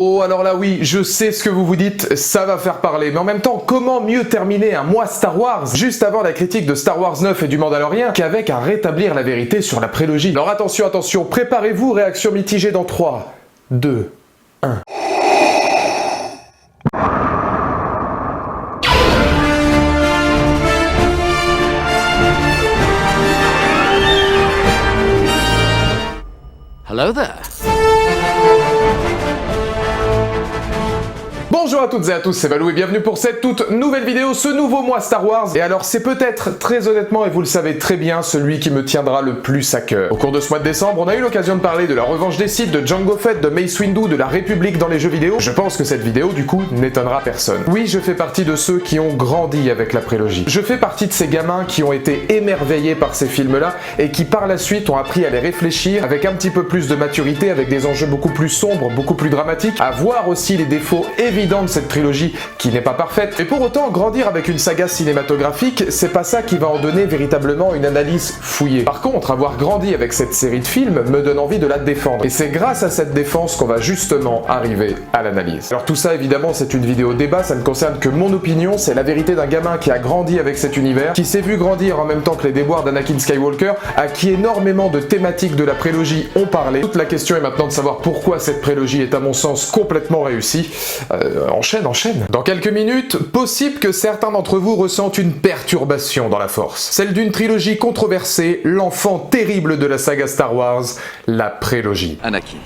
Oh alors là oui, je sais ce que vous vous dites, ça va faire parler, mais en même temps, comment mieux terminer un mois Star Wars juste avant la critique de Star Wars 9 et du Mandalorian qu'avec à rétablir la vérité sur la prélogie. Alors attention, attention, préparez-vous, réaction mitigée dans 3, 2, 1... Hello there. Bonjour à toutes et à tous, c'est Valou et bienvenue pour cette toute nouvelle vidéo, ce nouveau mois Star Wars. Et alors c'est peut-être, très honnêtement, et vous le savez très bien, celui qui me tiendra le plus à cœur. Au cours de ce mois de décembre, on a eu l'occasion de parler de la revanche des Sith, de Jango Fett, de Mace Windu, de la République dans les jeux vidéo. Je pense que cette vidéo, du coup, n'étonnera personne. Oui, je fais partie de ceux qui ont grandi avec la prélogie. Je fais partie de ces gamins qui ont été émerveillés par ces films-là et qui par la suite ont appris à les réfléchir avec un petit peu plus de maturité, avec des enjeux beaucoup plus sombres, beaucoup plus dramatiques, à voir aussi les défauts évidents de cette trilogie qui n'est pas parfaite. Et pour autant, grandir avec une saga cinématographique, c'est pas ça qui va en donner véritablement une analyse fouillée. Par contre, avoir grandi avec cette série de films me donne envie de la défendre. Et c'est grâce à cette défense qu'on va justement arriver à l'analyse. Alors tout ça, évidemment, c'est une vidéo débat, ça ne concerne que mon opinion, c'est la vérité d'un gamin qui a grandi avec cet univers, qui s'est vu grandir en même temps que les déboires d'Anakin Skywalker, à qui énormément de thématiques de la prélogie ont parlé. Toute la question est maintenant de savoir pourquoi cette prélogie est à mon sens complètement réussie. Enchaîne. Dans quelques minutes, possible que certains d'entre vous ressentent une perturbation dans la force. Celle d'une trilogie controversée, l'enfant terrible de la saga Star Wars, la prélogie. Anakin,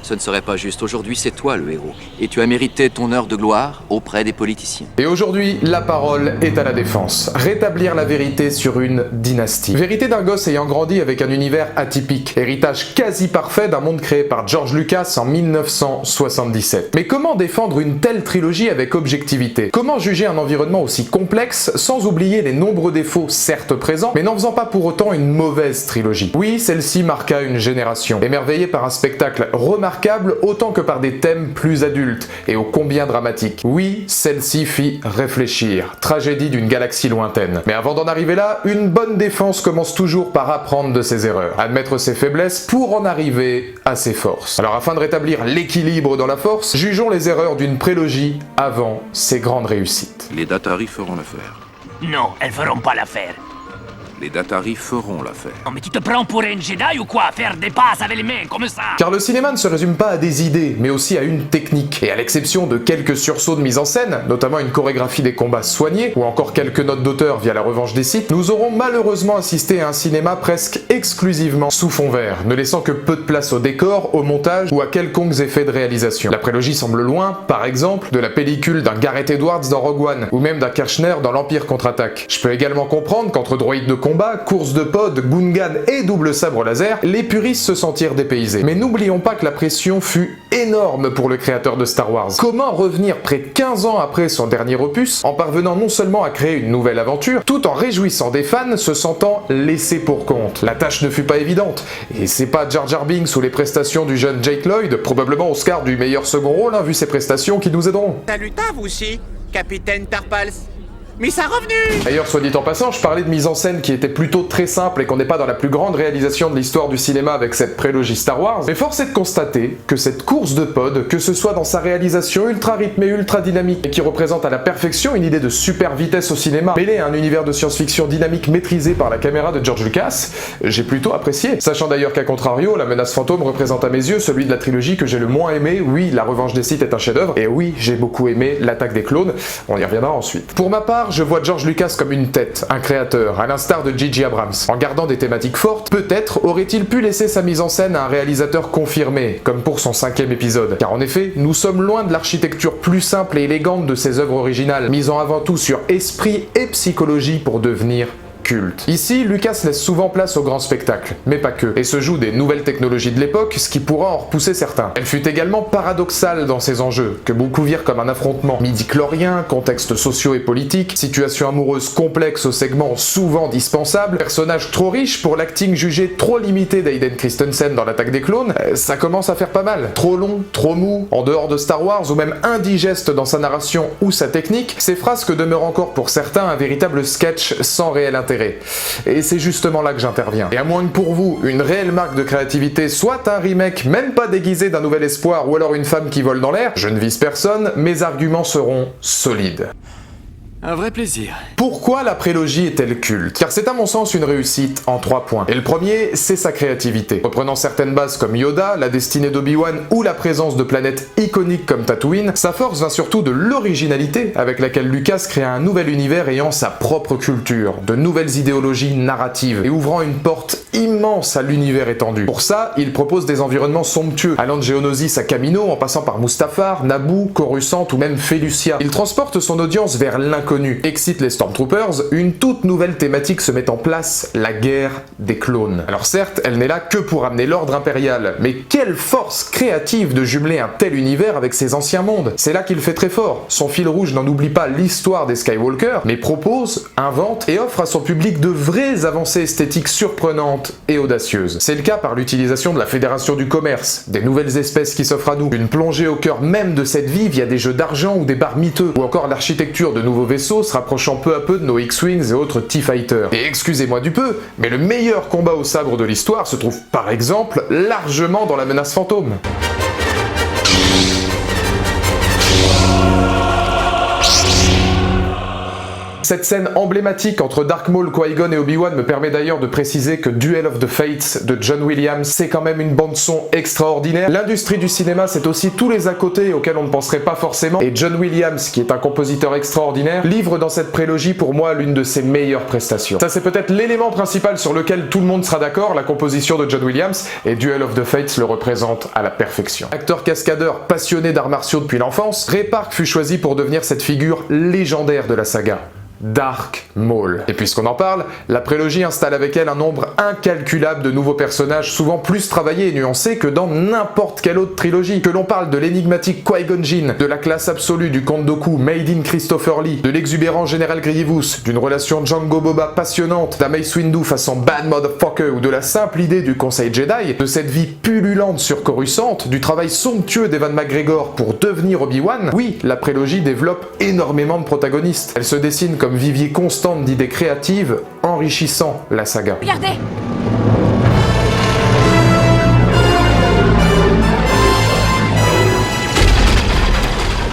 ce ne serait pas juste. Aujourd'hui, c'est toi le héros. Et tu as mérité ton heure de gloire auprès des politiciens. Et aujourd'hui, la parole est à la défense. Rétablir la vérité sur une dynastie. Vérité d'un gosse ayant grandi avec un univers atypique. Héritage quasi parfait d'un monde créé par George Lucas en 1977. Mais comment défendre une telle trilogie avec objectivité? Comment juger un environnement aussi complexe sans oublier les nombreux défauts certes présents, mais n'en faisant pas pour autant une mauvaise trilogie? Oui, celle-ci marqua une génération. Émerveillée par un spectacle remarquable autant que par des thèmes plus adultes et ô combien dramatiques. Oui, celle-ci fit réfléchir. Tragédie d'une galaxie lointaine. Mais avant d'en arriver là, une bonne défense commence toujours par apprendre de ses erreurs, admettre ses faiblesses pour en arriver à ses forces. Alors afin de rétablir l'équilibre dans la force, jugeons les erreurs d'une prélogie avant ses grandes réussites. Les Datari feront l'affaire. Non, elles feront pas l'affaire. Les Datari feront l'affaire. Non mais tu te prends pour un Jedi ou quoi? Faire des passes avec les mains comme ça? Car le cinéma ne se résume pas à des idées, mais aussi à une technique. Et à l'exception de quelques sursauts de mise en scène, notamment une chorégraphie des combats soignée, ou encore quelques notes d'auteur via la revanche des Sith, nous aurons malheureusement assisté à un cinéma presque exclusivement sous fond vert, ne laissant que peu de place au décor, au montage ou à quelconques effets de réalisation. La prélogie semble loin, par exemple, de la pellicule d'un Gareth Edwards dans Rogue One, ou même d'un Kirchner dans l'Empire contre-attaque. Je peux également comprendre qu'entre droïdes de combat, course de pod, Gungan et double sabre laser, les puristes se sentirent dépaysés. Mais n'oublions pas que la pression fut énorme pour le créateur de Star Wars. Comment revenir près de 15 ans après son dernier opus, en parvenant non seulement à créer une nouvelle aventure, tout en réjouissant des fans se sentant laissés pour compte? La tâche ne fut pas évidente, et c'est pas Jar Jar Binks ou les prestations du jeune Jake Lloyd, probablement Oscar du meilleur second rôle, vu ses prestations, qui nous aideront. Salut à vous aussi, Capitaine Tarpals. Mais ça revenu! D'ailleurs, soit dit en passant, je parlais de mise en scène qui était plutôt très simple et qu'on n'est pas dans la plus grande réalisation de l'histoire du cinéma avec cette prélogie Star Wars, mais force est de constater que cette course de pod, que ce soit dans sa réalisation ultra rythmée, ultra dynamique, et qui représente à la perfection une idée de super vitesse au cinéma, mêlée à un univers de science-fiction dynamique maîtrisé par la caméra de George Lucas, j'ai plutôt apprécié. Sachant d'ailleurs qu'à contrario, la menace fantôme représente à mes yeux celui de la trilogie que j'ai le moins aimé. Oui, la revanche des Sith est un chef-d'œuvre, et oui, j'ai beaucoup aimé l'attaque des clones, on y reviendra ensuite. Pour ma part, je vois George Lucas comme une tête, un créateur, à l'instar de J.J. Abrams. En gardant des thématiques fortes, peut-être aurait-il pu laisser sa mise en scène à un réalisateur confirmé, comme pour son 5e épisode. Car en effet, nous sommes loin de l'architecture plus simple et élégante de ses œuvres originales, misant avant tout sur esprit et psychologie pour devenir culte. Ici, Lucas laisse souvent place au grand spectacle, mais pas que, et se joue des nouvelles technologies de l'époque, ce qui pourra en repousser certains. Elle fut également paradoxale dans ses enjeux, que beaucoup virent comme un affrontement midi-chlorien, contexte sociaux et politique, situation amoureuse complexe aux segments souvent dispensables, personnages trop riches pour l'acting jugé trop limité d'Aiden Christensen dans l'attaque des clones, ça commence à faire pas mal. Trop long, trop mou, en dehors de Star Wars ou même indigeste dans sa narration ou sa technique, ces phrases que demeurent encore pour certains un véritable sketch sans réel intérêt. préféré. Et c'est justement là que j'interviens. Et à moins que pour vous, une réelle marque de créativité soit un remake même pas déguisé d'un Nouvel Espoir ou alors une femme qui vole dans l'air, je ne vise personne, mes arguments seront solides. Un vrai plaisir. Pourquoi la prélogie est-elle culte? Car c'est à mon sens une réussite en 3 points. Et le premier, c'est sa créativité. Reprenant certaines bases comme Yoda, la destinée d'Obi-Wan ou la présence de planètes iconiques comme Tatooine, sa force vient surtout de l'originalité avec laquelle Lucas crée un nouvel univers ayant sa propre culture, de nouvelles idéologies narratives et ouvrant une porte immense à l'univers étendu. Pour ça, il propose des environnements somptueux, allant de Geonosis à Kamino en passant par Mustafar, Naboo, Coruscant ou même Felucia. Il transporte son audience vers l'inconnu, excite les Stormtroopers, une toute nouvelle thématique se met en place, la guerre des clones. Alors certes, elle n'est là que pour amener l'ordre impérial, mais quelle force créative de jumeler un tel univers avec ses anciens mondes. C'est là qu'il fait très fort. Son fil rouge n'en oublie pas l'histoire des Skywalker, mais propose, invente et offre à son public de vraies avancées esthétiques surprenantes et audacieuses. C'est le cas par l'utilisation de la Fédération du Commerce, des nouvelles espèces qui s'offrent à nous, une plongée au cœur même de cette vie via des jeux d'argent ou des bars miteux, ou encore l'architecture de nouveaux vaisseaux se rapprochant peu à peu de nos X-Wings et autres T-Fighters. Et excusez-moi du peu, mais le meilleur combat au sabre de l'histoire se trouve par exemple largement dans la menace fantôme. Cette scène emblématique entre Darth Maul, Qui-Gon et Obi-Wan me permet d'ailleurs de préciser que Duel of the Fates de John Williams, c'est quand même une bande-son extraordinaire. L'industrie du cinéma, c'est aussi tous les à côté auxquels on ne penserait pas forcément, et John Williams, qui est un compositeur extraordinaire, livre dans cette prélogie pour moi l'une de ses meilleures prestations. Ça c'est peut-être l'élément principal sur lequel tout le monde sera d'accord, la composition de John Williams, et Duel of the Fates le représente à la perfection. Acteur cascadeur passionné d'arts martiaux depuis l'enfance, Ray Park fut choisi pour devenir cette figure légendaire de la saga. Darth Maul. Et puisqu'on en parle, la prélogie installe avec elle un nombre incalculable de nouveaux personnages, souvent plus travaillés et nuancés que dans n'importe quelle autre trilogie. Que l'on parle de l'énigmatique Qui-Gon Jinn, de la classe absolue du Comte Dooku made in Christopher Lee, de l'exubérant Général Grievous, d'une relation Jango Boba passionnante, d'un Mace Windu façon bad motherfucker ou de la simple idée du Conseil Jedi, de cette vie pullulante sur Coruscant, du travail somptueux d'Ewan McGregor pour devenir Obi-Wan, oui, la prélogie développe énormément de protagonistes. Elle se dessine comme vivier constant d'idées créatives, enrichissant la saga. Regardez!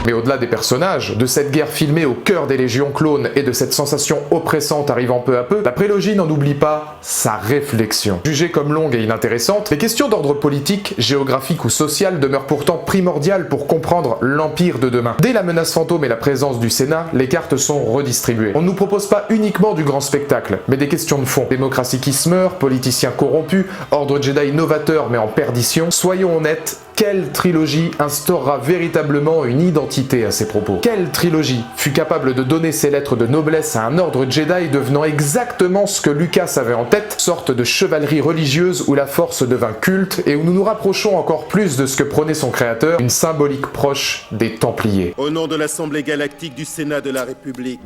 Mais au-delà des personnages, de cette guerre filmée au cœur des légions clones et de cette sensation oppressante arrivant peu à peu, la prélogie n'en oublie pas sa réflexion. Jugée comme longue et inintéressante, les questions d'ordre politique, géographique ou social demeurent pourtant primordiales pour comprendre l'empire de demain. Dès la menace fantôme et la présence du Sénat, les cartes sont redistribuées. On ne nous propose pas uniquement du grand spectacle, mais des questions de fond. Démocratie qui se meurt, politiciens corrompus, ordre Jedi novateur mais en perdition. Soyons honnêtes, quelle trilogie instaurera véritablement une identité à ses propos? Quelle trilogie fut capable de donner ses lettres de noblesse à un ordre Jedi devenant exactement ce que Lucas avait en tête, sorte de chevalerie religieuse où la force devint culte et où nous nous rapprochons encore plus de ce que prônait son créateur, une symbolique proche des Templiers. Au nom de l'Assemblée galactique du Sénat de la République,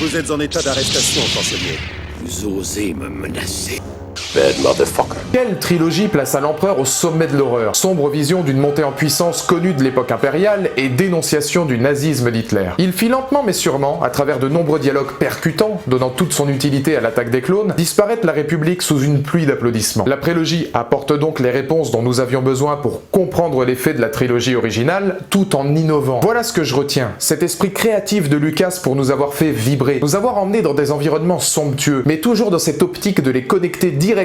vous êtes en état d'arrestation, chancelier. Vous osez me menacer. Quelle trilogie place à l'empereur au sommet de l'horreur? Sombre vision d'une montée en puissance connue de l'époque impériale et dénonciation du nazisme d'Hitler. Il fit lentement mais sûrement, à travers de nombreux dialogues percutants, donnant toute son utilité à l'attaque des clones, disparaître la République sous une pluie d'applaudissements. La prélogie apporte donc les réponses dont nous avions besoin pour comprendre l'effet de la trilogie originale, tout en innovant. Voilà ce que je retiens, cet esprit créatif de Lucas pour nous avoir fait vibrer, nous avoir emmenés dans des environnements somptueux, mais toujours dans cette optique de les connecter directement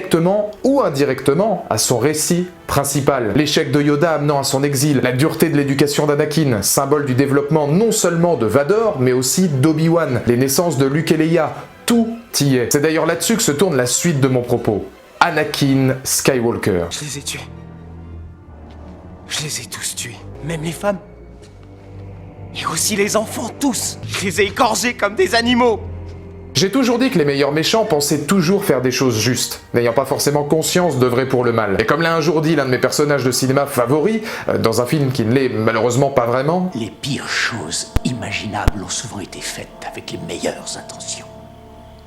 ou indirectement à son récit principal. L'échec de Yoda amenant à son exil, la dureté de l'éducation d'Anakin, symbole du développement non seulement de Vador, mais aussi d'Obi-Wan, les naissances de Luke et Leia, tout y est. C'est d'ailleurs là-dessus que se tourne la suite de mon propos. Anakin Skywalker. Je les ai tués. Je les ai tous tués. Même les femmes. Et aussi les enfants, tous. Je les ai égorgés comme des animaux. J'ai toujours dit que les meilleurs méchants pensaient toujours faire des choses justes, n'ayant pas forcément conscience d'œuvrer pour le mal. Et comme l'a un jour dit l'un de mes personnages de cinéma favoris, dans un film qui ne l'est malheureusement pas vraiment, Les pires choses imaginables ont souvent été faites avec les meilleures intentions.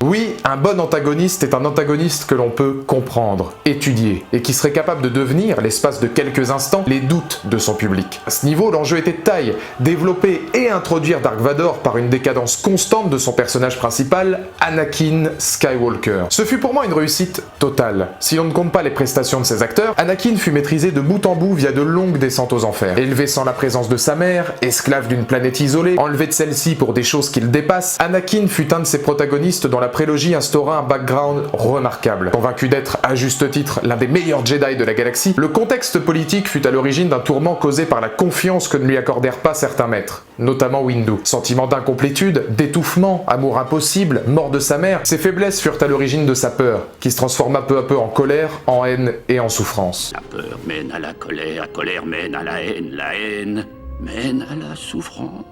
Oui, un bon antagoniste est un antagoniste que l'on peut comprendre, étudier, et qui serait capable de devenir, l'espace de quelques instants, les doutes de son public. À ce niveau, l'enjeu était de taille, développer et introduire Dark Vador par une décadence constante de son personnage principal, Anakin Skywalker. Ce fut pour moi une réussite totale. Si l'on ne compte pas les prestations de ses acteurs, Anakin fut maîtrisé de bout en bout via de longues descentes aux enfers. Élevé sans la présence de sa mère, esclave d'une planète isolée, enlevé de celle-ci pour des choses qu'il dépasse, Anakin fut un de ces protagonistes dont la prélogie instaura un background remarquable. Convaincu d'être, à juste titre, l'un des meilleurs Jedi de la galaxie, le contexte politique fut à l'origine d'un tourment causé par la confiance que ne lui accordèrent pas certains maîtres, notamment Windu. Sentiment d'incomplétude, d'étouffement, amour impossible, mort de sa mère, ces faiblesses furent à l'origine de sa peur, qui se transforma peu à peu en colère, en haine et en souffrance. La peur mène à la colère mène à la haine mène à la souffrance.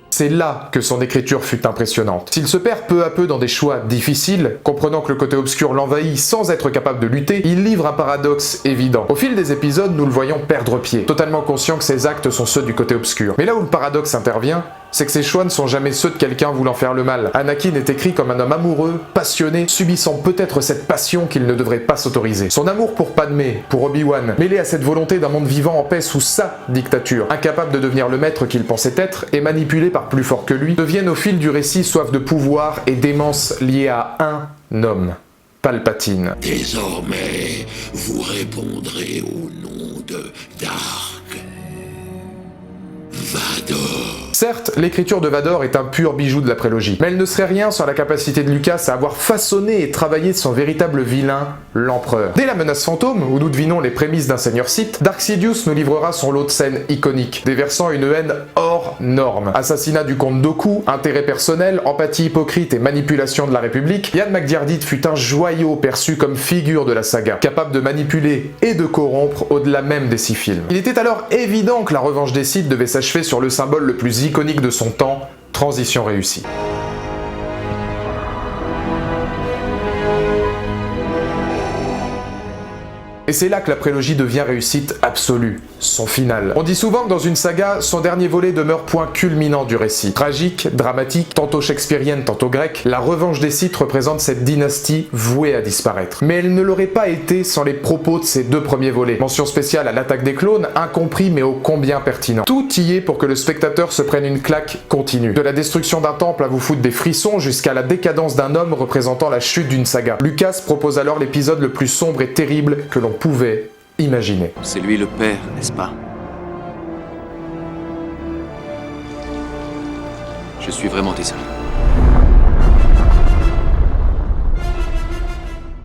C'est là que son écriture fut impressionnante. S'il se perd peu à peu dans des choix difficiles, comprenant que le côté obscur l'envahit sans être capable de lutter, il livre un paradoxe évident. Au fil des épisodes, nous le voyons perdre pied, totalement conscient que ses actes sont ceux du côté obscur. Mais là où le paradoxe intervient, c'est que ses choix ne sont jamais ceux de quelqu'un voulant faire le mal. Anakin est écrit comme un homme amoureux, passionné, subissant peut-être cette passion qu'il ne devrait pas s'autoriser. Son amour pour Padmé, pour Obi-Wan, mêlé à cette volonté d'un monde vivant en paix sous sa dictature, incapable de devenir le maître qu'il pensait être et manipulé par plus fort que lui, deviennent au fil du récit soif de pouvoir et d'aimance liée à un homme, Palpatine. Désormais, vous répondrez au nom de Dark Vador. Certes, l'écriture de Vador est un pur bijou de la prélogie, mais elle ne serait rien sans la capacité de Lucas à avoir façonné et travaillé son véritable vilain, l'Empereur. Dès la menace fantôme, où nous devinons les prémices d'un seigneur Sith, Dark Sidious nous livrera son lot de scènes iconiques, déversant une haine hors norme. Assassinat du comte Dooku, intérêt personnel, empathie hypocrite et manipulation de la République, Ian McDiarmid fut un joyau perçu comme figure de la saga, capable de manipuler et de corrompre au-delà même des 6 films. Il était alors évident que la revanche des Sith devait s'achever sur le symbole le plus iconique de son temps, transition réussie. Et c'est là que la prélogie devient réussite absolue, son final. On dit souvent que dans une saga, son dernier volet demeure point culminant du récit. Tragique, dramatique, tantôt shakespearienne, tantôt grecque, la revanche des Sith représente cette dynastie vouée à disparaître. Mais elle ne l'aurait pas été sans les propos de ses 2 premiers volets. Mention spéciale à l'attaque des clones, incompris mais ô combien pertinent. Tout y est pour que le spectateur se prenne une claque continue. De la destruction d'un temple à vous foutre des frissons jusqu'à la décadence d'un homme représentant la chute d'une saga. Lucas propose alors l'épisode le plus sombre et terrible que l'on pouvait imaginer. C'est lui le père, n'est-ce pas? Je suis vraiment désolé.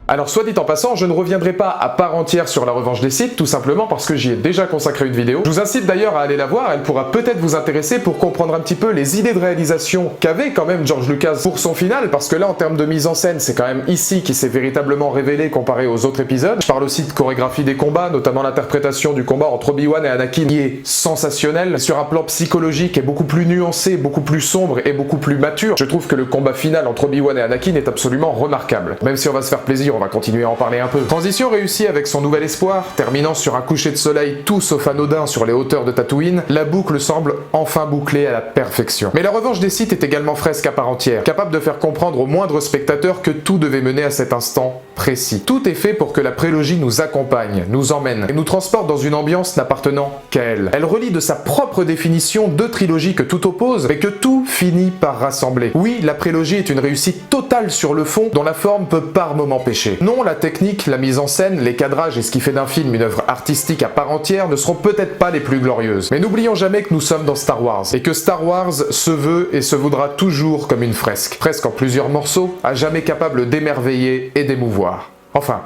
Alors soit dit en passant, je ne reviendrai pas à part entière sur la revanche des Sith, tout simplement parce que j'y ai déjà consacré une vidéo. Je vous incite d'ailleurs à aller la voir, elle pourra peut-être vous intéresser pour comprendre un petit peu les idées de réalisation qu'avait quand même George Lucas pour son final, parce que là en termes de mise en scène, c'est quand même ici qui s'est véritablement révélé comparé aux autres épisodes. Je parle aussi de chorégraphie des combats, notamment l'interprétation du combat entre Obi-Wan et Anakin qui est sensationnelle, sur un plan psychologique est beaucoup plus nuancé, beaucoup plus sombre et beaucoup plus mature. Je trouve que le combat final entre Obi-Wan et Anakin est absolument remarquable. Même si on va se faire plaisir, on va continuer à en parler un peu. Transition réussie avec son nouvel espoir, terminant sur un coucher de soleil tout sauf anodin sur les hauteurs de Tatooine, la boucle semble enfin bouclée à la perfection. Mais la revanche des Sith est également fresque à part entière, capable de faire comprendre au moindre spectateur que tout devait mener à cet instant précis. Tout est fait pour que la prélogie nous accompagne, nous emmène et nous transporte dans une ambiance n'appartenant qu'à elle. Elle relie de sa propre définition 2 trilogies que tout oppose, mais que tout finit par rassembler. Oui, la prélogie est une réussite totale sur le fond, dont la forme peut par moments pécher. Non, la technique, la mise en scène, les cadrages et ce qui fait d'un film une œuvre artistique à part entière ne seront peut-être pas les plus glorieuses. Mais n'oublions jamais que nous sommes dans Star Wars, et que Star Wars se veut et se voudra toujours comme une fresque. Presque en plusieurs morceaux, à jamais capable d'émerveiller et d'émouvoir. Enfin,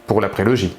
pour la prélogie.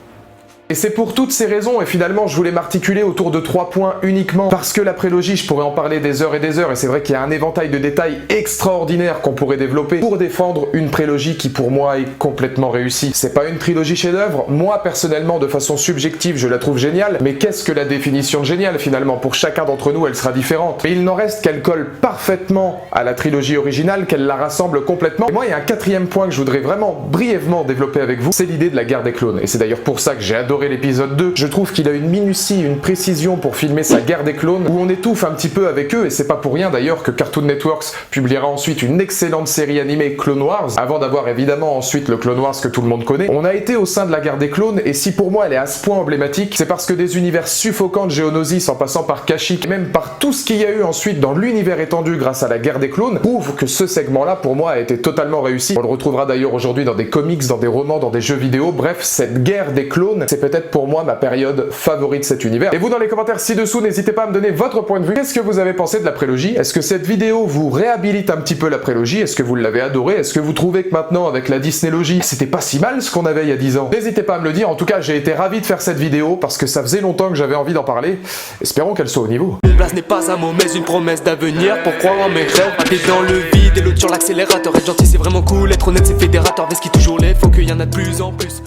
Et c'est pour toutes ces raisons, et finalement je voulais m'articuler autour de 3 points uniquement, parce que la prélogie, je pourrais en parler des heures, et c'est vrai qu'il y a un éventail de détails extraordinaires qu'on pourrait développer pour défendre une prélogie qui pour moi est complètement réussie. C'est pas une trilogie chef-d'œuvre, moi personnellement de façon subjective je la trouve géniale, mais qu'est-ce que la définition de génial finalement? Pour chacun d'entre nous elle sera différente. Mais il n'en reste qu'elle colle parfaitement à la trilogie originale, qu'elle la rassemble complètement. Et moi il y a un 4e point que je voudrais vraiment brièvement développer avec vous, c'est l'idée de la guerre des clones. Et c'est d'ailleurs pour ça que j'ai adoré adoré l'épisode 2. Je trouve qu'il a une minutie, une précision pour filmer sa guerre des clones, où on étouffe un petit peu avec eux, et c'est pas pour rien d'ailleurs que Cartoon Network publiera ensuite une excellente série animée Clone Wars, avant d'avoir évidemment ensuite le Clone Wars que tout le monde connaît. On a été au sein de la guerre des clones, et si pour moi elle est à ce point emblématique, c'est parce que des univers suffocants de Geonosis en passant par Kashyyyk, et même par tout ce qu'il y a eu ensuite dans l'univers étendu grâce à la guerre des clones, prouvent que ce segment-là pour moi a été totalement réussi. On le retrouvera d'ailleurs aujourd'hui dans des comics, dans des romans, dans des jeux vidéo, bref, cette guerre des clones, c'est peut-être pour moi ma période favorite de cet univers. Et vous dans les commentaires ci-dessous, n'hésitez pas à me donner votre point de vue. Qu'est-ce que vous avez pensé de la prélogie? Est-ce que cette vidéo vous réhabilite un petit peu la prélogie? Est-ce que vous l'avez adoré? Est-ce que vous trouvez que maintenant avec la Disneylogie, c'était pas si mal ce qu'on avait il y a 10 ans? N'hésitez pas à me le dire. En tout cas, j'ai été ravi de faire cette vidéo parce que ça faisait longtemps que j'avais envie d'en parler. Espérons qu'elle soit au niveau. Mon place n'est pas un mot mais une promesse d'avenir pour croire en mes rêves. T'es dans le vide et l'autre sur l'accélérateur. Être gentil c'est vraiment cool, être honnête c'est fédérateur. Mais ce qui toujours l'est, faut qu'il y en a de plus en plus.